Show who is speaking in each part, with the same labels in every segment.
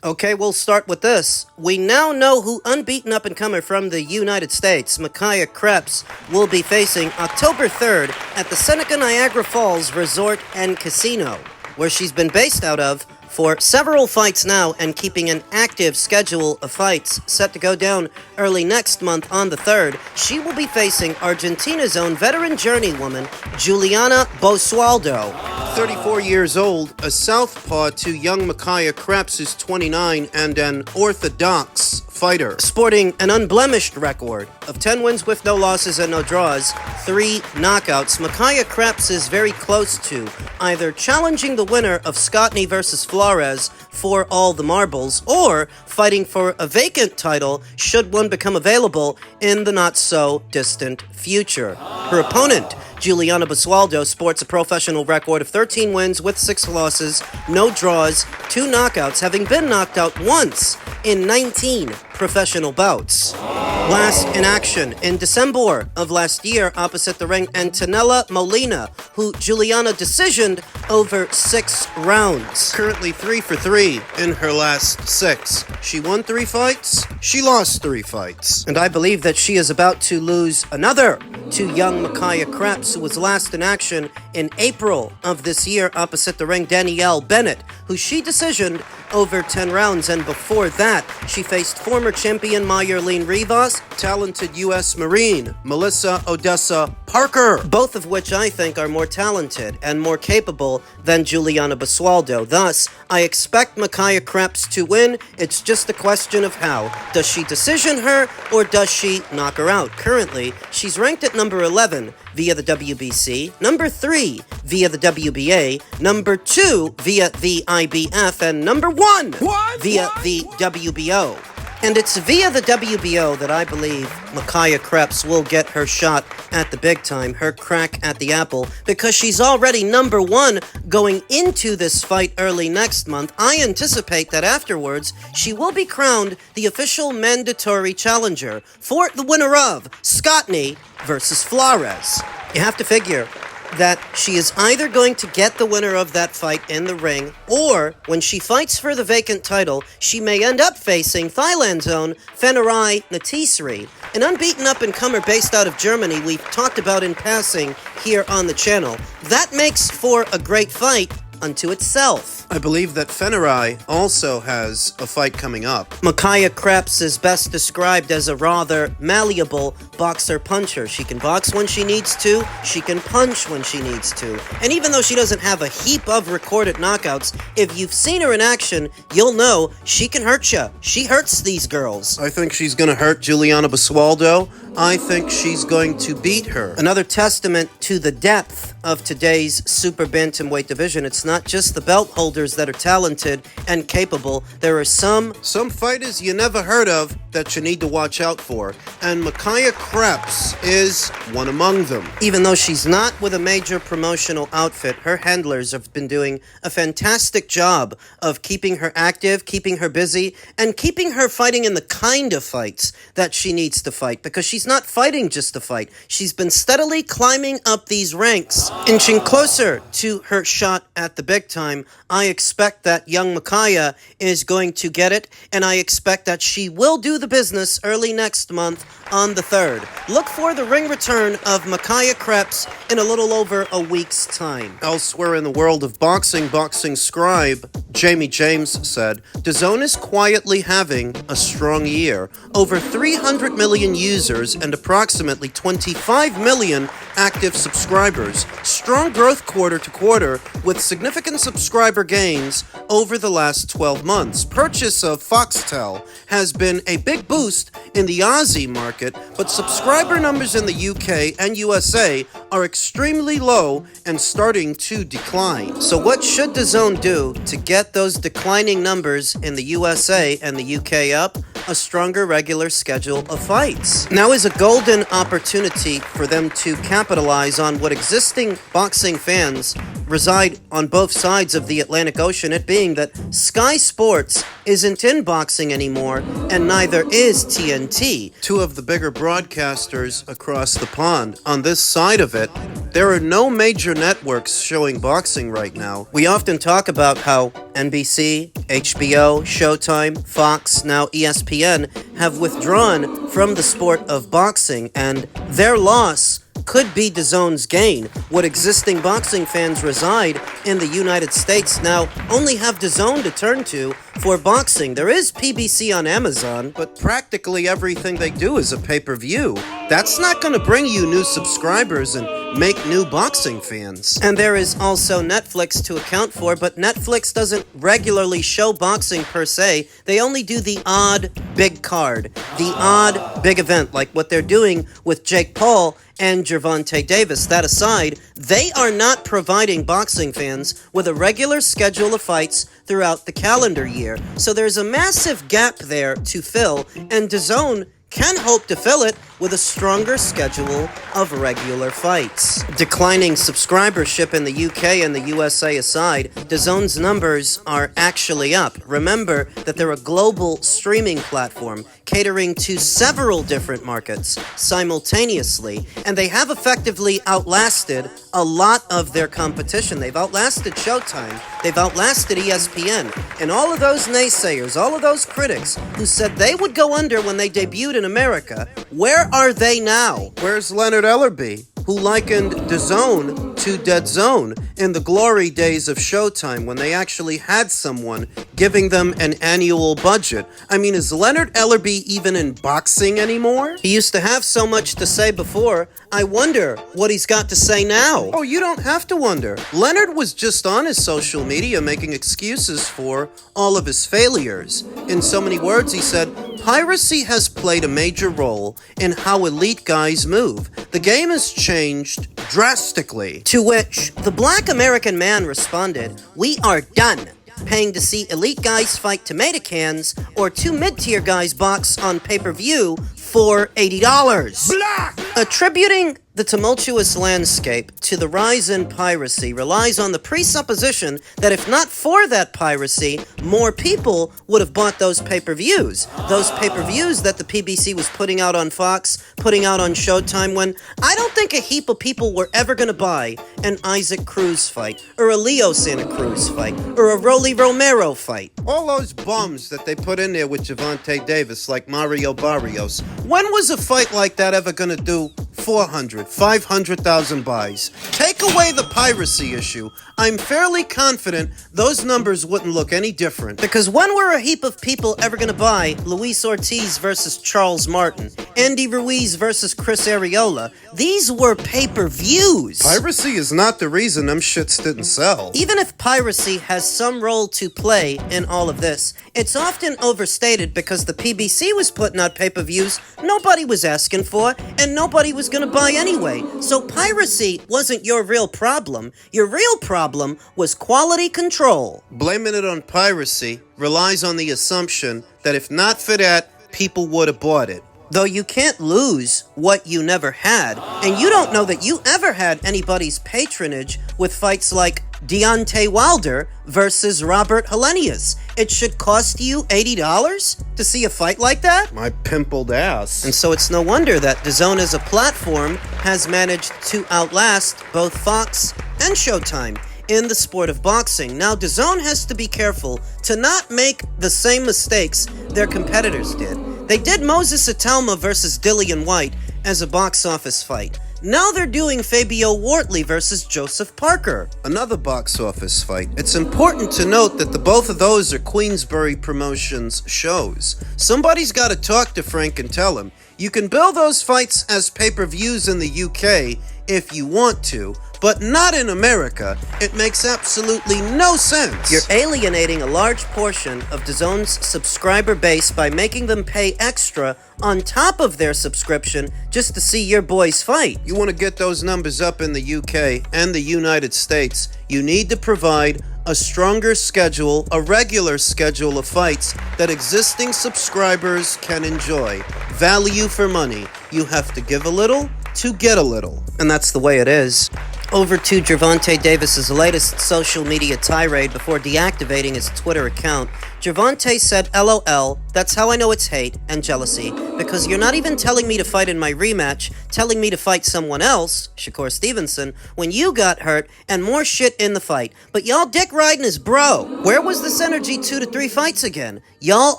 Speaker 1: Okay, we'll start with this. We now know who unbeaten up-and-comer from the United States, Micaia Kreps, will be facing October 3rd at the Seneca Niagara Falls Resort and Casino, where she's been based out of for several fights now and keeping an active schedule of fights set to go down early next month on the 3rd. She will be facing Argentina's own veteran journeywoman, Juliana Basualdo. 34 years old, a southpaw to young Micaia Kreps, who's 29, and an orthodox fighter, sporting an unblemished record of 10 wins with no losses and no draws, 3 knockouts. Micaia Kreps is very close to either challenging the winner of Scotney versus Flores for all the marbles, or fighting for a vacant title should one become available in the not-so-distant future. Her opponent, Juliana Basualdo, sports a professional record of 13 wins with 6 losses, no draws, 2 knockouts, having been knocked out once in 19 professional bouts. Last in action in December of last year opposite the ring, Antonella Molina, who Juliana decisioned over 6 rounds. Currently 3 for 3 in her last 6. She won 3 fights, she lost 3 fights. And I believe that she is about to lose another to young Micaia Kreps, who was last in action in April of this year opposite the ring, Danielle Bennett, who she decisioned over 10 rounds, and before that, she faced former champion Mayerlene Rivas, talented U.S. Marine Melissa Odessa Parker, both of which I think are more talented and more capable than Juliana Basualdo. Thus, I expect Micaia Kreps to win. It's just a question of how. Does she decision her, or does she knock her out? Currently, she's ranked at number 11 via the WBC, number 3 via the WBA, number 2 via the IBF, and number 1 via the WBO. And it's via the WBO that I believe Micaia Kreps will get her shot at the big time, her crack at the apple, because she's already number 1 going into this fight early next month. I anticipate that afterwards, she will be crowned the official mandatory challenger for the winner of Scotney versus Flores. You have to figure that she is either going to get the winner of that fight in the ring, or when she fights for the vacant title, she may end up facing Thailand's own Fenerai Natisri, an unbeaten up-and-comer based out of Germany we've talked about in passing here on the channel. That makes for a great fight unto itself. I believe that Fenerai also has a fight coming up. Micaia Kreps is best described as a rather malleable boxer-puncher. She can box when she needs to, she can punch when she needs to. And even though she doesn't have a heap of recorded knockouts, if you've seen her in action, you'll know she can hurt you. She hurts these girls. I think she's gonna hurt Juliana Basualdo. I think she's going to beat her. Another testament to the depth of today's super bantamweight division. It's not just the belt holders that are talented and capable. There are some fighters you never heard of that you need to watch out for, and Micaia Kreps is one among them. Even though she's not with a major promotional outfit, her handlers have been doing a fantastic job of keeping her active, keeping her busy, and keeping her fighting in the kind of fights that she needs to fight, because she's she's not fighting just to fight. She's been steadily climbing up these ranks, inching closer to her shot at the big time. I expect that young Micaia is going to get it, and I expect that she will do the business early next month on the 3rd. Look for the ring return of Micaia Kreps in a little over a week's time. Elsewhere in the world of boxing scribe Jamie James said, DAZN is quietly having a strong year. Over 300 million users and approximately 25 million active subscribers. Strong growth quarter to quarter with significant subscriber gains over the last 12 months. Purchase of Foxtel has been a big boost in the Aussie market, but subscriber numbers in the UK and USA are extremely low and starting to decline. So what should DAZN do to get those declining numbers in the USA and the UK up? A stronger regular schedule of fights. Now is a golden opportunity for them to capitalize on what existing boxing fans reside on both sides of the Atlantic Ocean, it being that Sky Sports isn't in boxing anymore, and neither is TNT. Two of the bigger broadcasters across the pond. On this side of it, there are no major networks showing boxing right now. We often talk about how NBC, HBO, Showtime, Fox, now ESPN have withdrawn from the sport of boxing, and their loss could be DAZN's gain. What existing boxing fans reside in the United States now only have DAZN to turn to for boxing. There is PBC on Amazon, but practically everything they do is a pay-per-view. That's not going to bring you new subscribers and make new boxing fans. And there is also Netflix to account for, but Netflix doesn't regularly show boxing per se. They only do the odd big card, the odd big event, like what they're doing with Jake Paul and Gervonta Davis. That aside, they are not providing boxing fans with a regular schedule of fights throughout the calendar year. So there's a massive gap there to fill, and DAZN can hope to fill it with a stronger schedule of regular fights. Declining subscribership in the UK and the USA aside, DAZN's numbers are actually up. Remember that they're a global streaming platform catering to several different markets simultaneously, and they have effectively outlasted a lot of their competition. They've outlasted Showtime, they've outlasted ESPN, and all of those naysayers, all of those critics who said they would go under when they debuted in America, where are they now? Where's Leonard Ellerby, who likened DAZN to Dead Zone in the glory days of Showtime when they actually had someone giving them an annual budget? I mean, is Leonard Ellerby even in boxing anymore? He used to have so much to say before. I wonder what he's got to say now. Oh, you don't have to wonder. Leonard was just on his social media making excuses for all of his failures. In so many words, he said, "Piracy has played a major role in how elite guys move. The game has changed drastically." To which the black American man responded, "We are done paying to see elite guys fight tomato cans or two mid-tier guys box on pay-per-view for $80. Black! Attributing the tumultuous landscape to the rise in piracy relies on the presupposition that if not for that piracy, more people would have bought those pay-per-views. Those pay-per-views that the PBC was putting out on Fox, putting out on Showtime, when I don't think a heap of people were ever going to buy an Isaac Cruz fight, or a Leo Santa Cruz fight, or a Rolly Romero fight. All those bums that they put in there with Gervonta Davis, like Mario Barrios. When was a fight like that ever going to do 400, 500,000 buys? Take away the piracy issue, I'm fairly confident those numbers wouldn't look any different. Because when were a heap of people ever going to buy Luis Ortiz versus Charles Martin, Andy Ruiz versus Chris Arreola? These were pay-per-views. Piracy is not the reason them shits didn't sell. Even if piracy has some role to play in all of this, it's often overstated because the PBC was putting out pay-per-views nobody was asking for, and nobody was going to buy anyway. So piracy wasn't your real problem. Your real problem was quality control. Blaming it on piracy relies on the assumption that if not for that, people would have bought it. Though you can't lose what you never had, and you don't know that you ever had anybody's patronage with fights like Deontay Wilder versus Robert Helenius. It should cost you $80 to see a fight like that?
Speaker 2: My pimpled ass.
Speaker 1: And so it's no wonder that DAZN as a platform has managed to outlast both Fox and Showtime in the sport of boxing. Now, DAZN has to be careful to not make the same mistakes their competitors did. They did Moses Atalma versus Dillian White as a box office fight. Now they're doing Fabio Wortley versus Joseph Parker.
Speaker 2: Another box office fight. It's important to note that the both of those are Queensberry Promotions shows. Somebody's got to talk to Frank and tell him, you can bill those fights as pay-per-views in the UK if you want to, but not in America. It makes absolutely no sense.
Speaker 1: You're alienating a large portion of DAZN's subscriber base by making them pay extra on top of their subscription just to see your boys fight.
Speaker 2: You want to get those numbers up in the UK and the United States, you need to provide a stronger schedule, a regular schedule of fights that existing subscribers can enjoy. Value for money. You have to give a little to get a little.
Speaker 1: And that's the way it is. Over to Gervonta Davis's latest social media tirade before deactivating his Twitter account. Gervonta said, LOL, that's how I know it's hate and jealousy, because you're not even telling me to fight in my rematch, telling me to fight someone else, Shakur Stevenson, when you got hurt, and more shit in the fight. But y'all dick riding his bro. Where was this energy 2 to 3 fights again? Y'all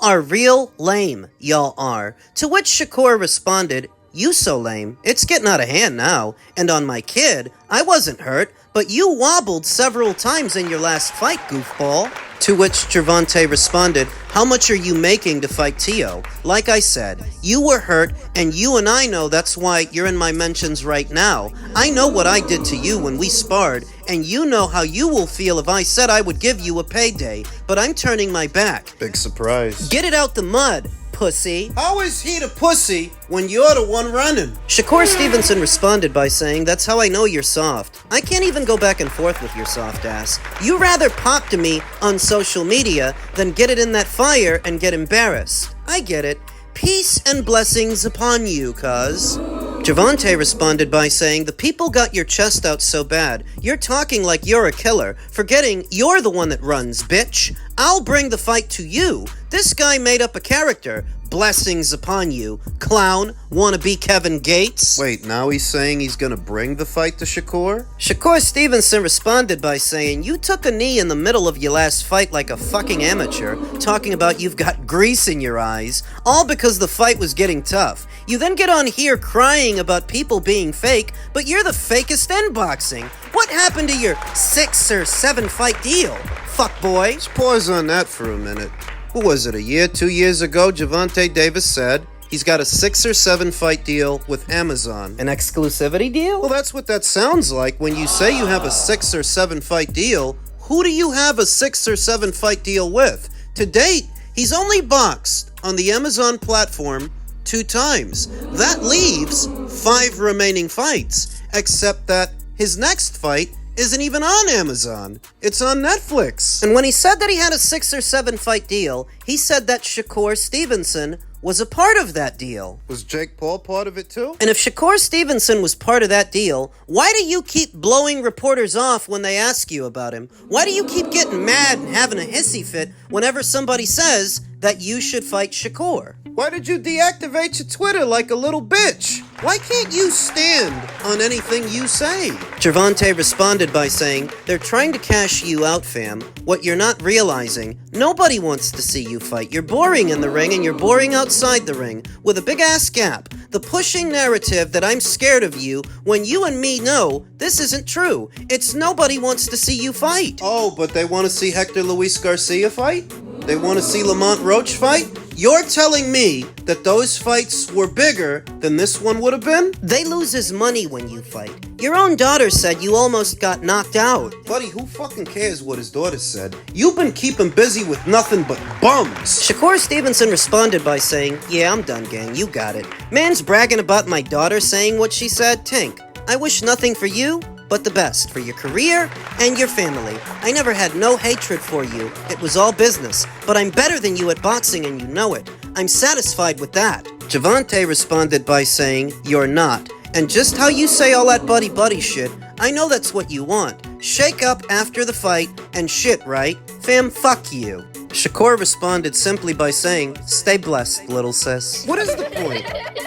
Speaker 1: are real lame, y'all are. To which Shakur responded, you so lame. It's getting out of hand now. And on my kid, I wasn't hurt, but you wobbled several times in your last fight, goofball. To which Gervonta responded, how much are you making to fight Tio? Like I said, you were hurt, and you and I know that's why you're in my mentions right now. I know what I did to you when we sparred, and you know how you will feel if I said I would give you a payday, but I'm turning my back.
Speaker 2: Big surprise.
Speaker 1: Get it out the mud, pussy.
Speaker 2: How is he the pussy when you're the one running?
Speaker 1: Shakur Stevenson responded by saying, that's how I know you're soft. I can't even go back and forth with your soft ass. You rather pop to me on social media than get it in that fire and get embarrassed. I get it. Peace and blessings upon you, cuz. Gervonta responded by saying, the people got your chest out so bad, you're talking like you're a killer, forgetting you're the one that runs, bitch. I'll bring the fight to you. This guy made up a character. Blessings upon you, clown. Wanna be Kevin Gates?
Speaker 2: Wait, now he's saying he's gonna bring the fight to Shakur?
Speaker 1: Shakur Stevenson responded by saying, you took a knee in the middle of your last fight like a fucking amateur, talking about you've got grease in your eyes, all because the fight was getting tough. You then get on here crying about people being fake, but you're the fakest in boxing. What happened to your 6 or 7 fight deal? Fuck boy.
Speaker 2: Let's pause on that for a minute. What was it, a year, 2 years ago, Gervonta Davis said he's got a 6 or 7 fight deal with Amazon.
Speaker 1: An exclusivity deal?
Speaker 2: Well, that's what that sounds like. When you say you have a 6 or 7 fight deal, who do you have a 6 or 7 fight deal with? To date, he's only boxed on the Amazon platform 2 times. That leaves 5 remaining fights, except that his next fight isn't even on Amazon. It's on Netflix.
Speaker 1: And when he said that he had a 6 or 7 fight deal, he said that Shakur Stevenson was a part of that deal.
Speaker 2: Was Jake Paul part of it too?
Speaker 1: And if Shakur Stevenson was part of that deal, why do you keep blowing reporters off when they ask you about him? Why do you keep getting mad and having a hissy fit whenever somebody says that you should fight Shakur?
Speaker 2: Why did you deactivate your Twitter like a little bitch? Why can't you stand on anything you say?
Speaker 1: Gervonta responded by saying, they're trying to cash you out, fam. What you're not realizing, nobody wants to see you fight. You're boring in the ring and you're boring outside the ring with a big ass gap. The pushing narrative that I'm scared of you when you and me know this isn't true. It's nobody wants to see you fight.
Speaker 2: Oh, but they want to see Hector Luis Garcia fight? They want to see Lamont Roach fight? You're telling me that those fights were bigger than this one would have been?
Speaker 1: They lose his money when you fight. Your own daughter said you almost got knocked out.
Speaker 2: Buddy, who fucking cares what his daughter said? You've been keeping busy with nothing but bums.
Speaker 1: Shakur Stevenson responded by saying, yeah, I'm done, gang. You got it. Man's bragging about my daughter saying what she said. Tink, I wish nothing for you but the best for your career and your family. I never had no hatred for you. It was all business. But I'm better than you at boxing and you know it. I'm satisfied with that. Gervonta responded by saying, "You're not. And just how you say all that buddy-buddy shit, I know that's what you want. Shake up after the fight and shit, right? Fam, fuck you." Shakur responded simply by saying, "Stay blessed, little sis."
Speaker 2: What is the point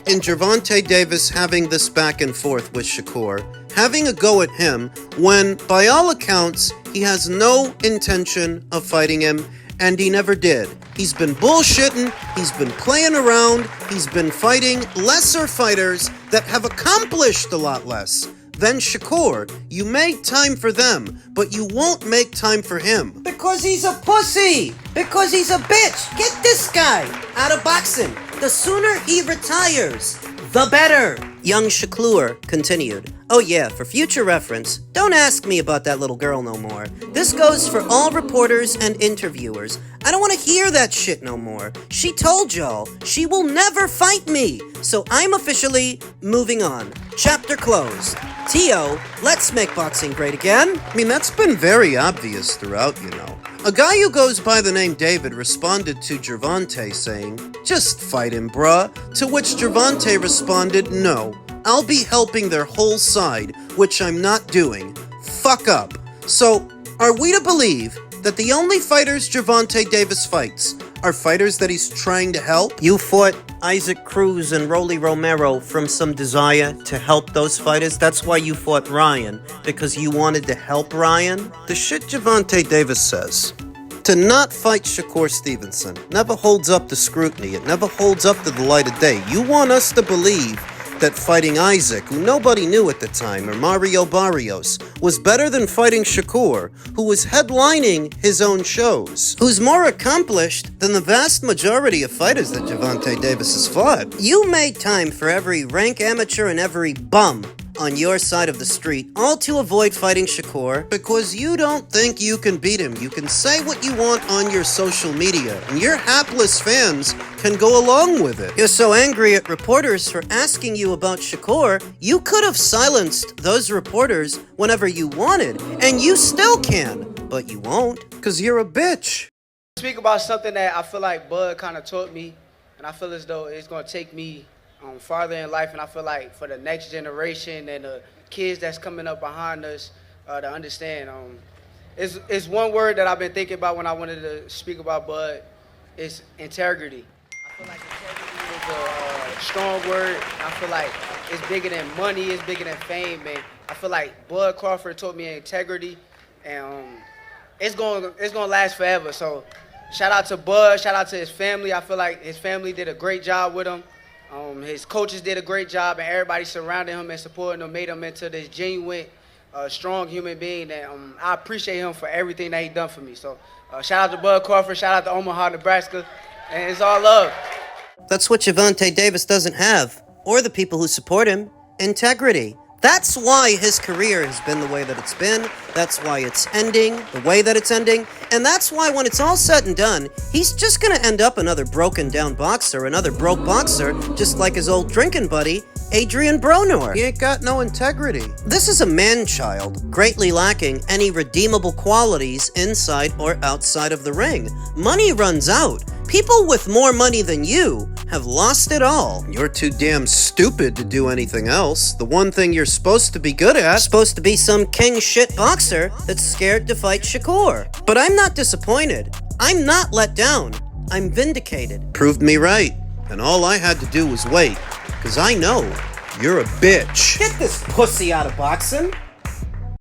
Speaker 2: in Gervonta Davis having this back and forth with Shakur, having a go at him, when, by all accounts, he has no intention of fighting him, and he never did? He's been bullshitting, he's been playing around, he's been fighting lesser fighters that have accomplished a lot less than Shakur. You made time for them, but you won't make time for him.
Speaker 1: Because he's a pussy! Because he's a bitch! Get this guy out of boxing! The sooner he retires, the better! Young Shakur continued, "Oh yeah, for future reference, don't ask me about that little girl no more. This goes for all reporters and interviewers. I don't want to hear that shit no more. She told y'all she will never fight me. So I'm officially moving on. Chapter closed. T.O., let's make boxing great again."
Speaker 2: I mean, that's been very obvious throughout, you know. A guy who goes by the name David responded to Gervonta saying, "Just fight him, bruh." To which Gervonta responded, "No, I'll be helping their whole side, which I'm not doing. Fuck up." So, are we to believe that the only fighters Gervonta Davis fights are fighters that he's trying to help?
Speaker 1: You fought Isaac Cruz and Rolly Romero from some desire to help those fighters. That's why you fought Ryan, because you wanted to help Ryan.
Speaker 2: The shit Gervonta Davis says to not fight Shakur Stevenson never holds up to scrutiny. It never holds up to the light of day. You want us to believe that fighting Isaac, who nobody knew at the time, or Mario Barrios, was better than fighting Shakur, who was headlining his own shows,
Speaker 1: Who's more accomplished than the vast majority of fighters that
Speaker 2: Gervonta Davis has fought.
Speaker 1: You made time for every rank amateur and every bum on your side of the street, all to avoid fighting Shakur.
Speaker 2: Because you don't think you can beat him. You can say what you want on your social media, and your hapless fans can go along with it.
Speaker 1: You're so angry at reporters for asking you about Shakur, you could have silenced those reporters whenever you wanted, and you still can, but you won't.
Speaker 2: Because you're a bitch.
Speaker 3: Speak about something that I feel like Bud kind of taught me, and I feel as though it's going to take me farther in life, and I feel like for the next generation and the kids that's coming up behind us to understand. It's one word that I've been thinking about when I wanted to speak about Bud. It's integrity. I feel like integrity is a strong word. I feel like it's bigger than money, it's bigger than fame, and I feel like Bud Crawford taught me integrity, and it's gonna last forever. So shout out to Bud, shout out to his family. I feel like his family did a great job with him. His coaches did a great job, and everybody surrounding him and supporting him made him into this genuine, strong human being. And I appreciate him for everything that he done for me. So shout out to Bud Crawford, shout out to Omaha, Nebraska, and it's all love.
Speaker 1: That's what Gervonta Davis doesn't have, or the people who support him: integrity. That's why his career has been the way that it's been. That's why it's ending the way that it's ending. And that's why when it's all said and done, he's just gonna end up another broken down boxer, another broke boxer, just like his old drinking buddy, Adrian Bronor.
Speaker 2: He ain't got no integrity.
Speaker 1: This is a man-child, greatly lacking any redeemable qualities inside or outside of the ring. Money runs out. People with more money than you have lost it all.
Speaker 2: You're too damn stupid to do anything else. The one thing you're supposed to be good at.
Speaker 1: Supposed to be some king shit boxer that's scared to fight Shakur. But I'm not disappointed. I'm not let down. I'm vindicated.
Speaker 2: Proved me right. And all I had to do was wait. Because I know you're a bitch.
Speaker 1: Get this pussy out of boxing.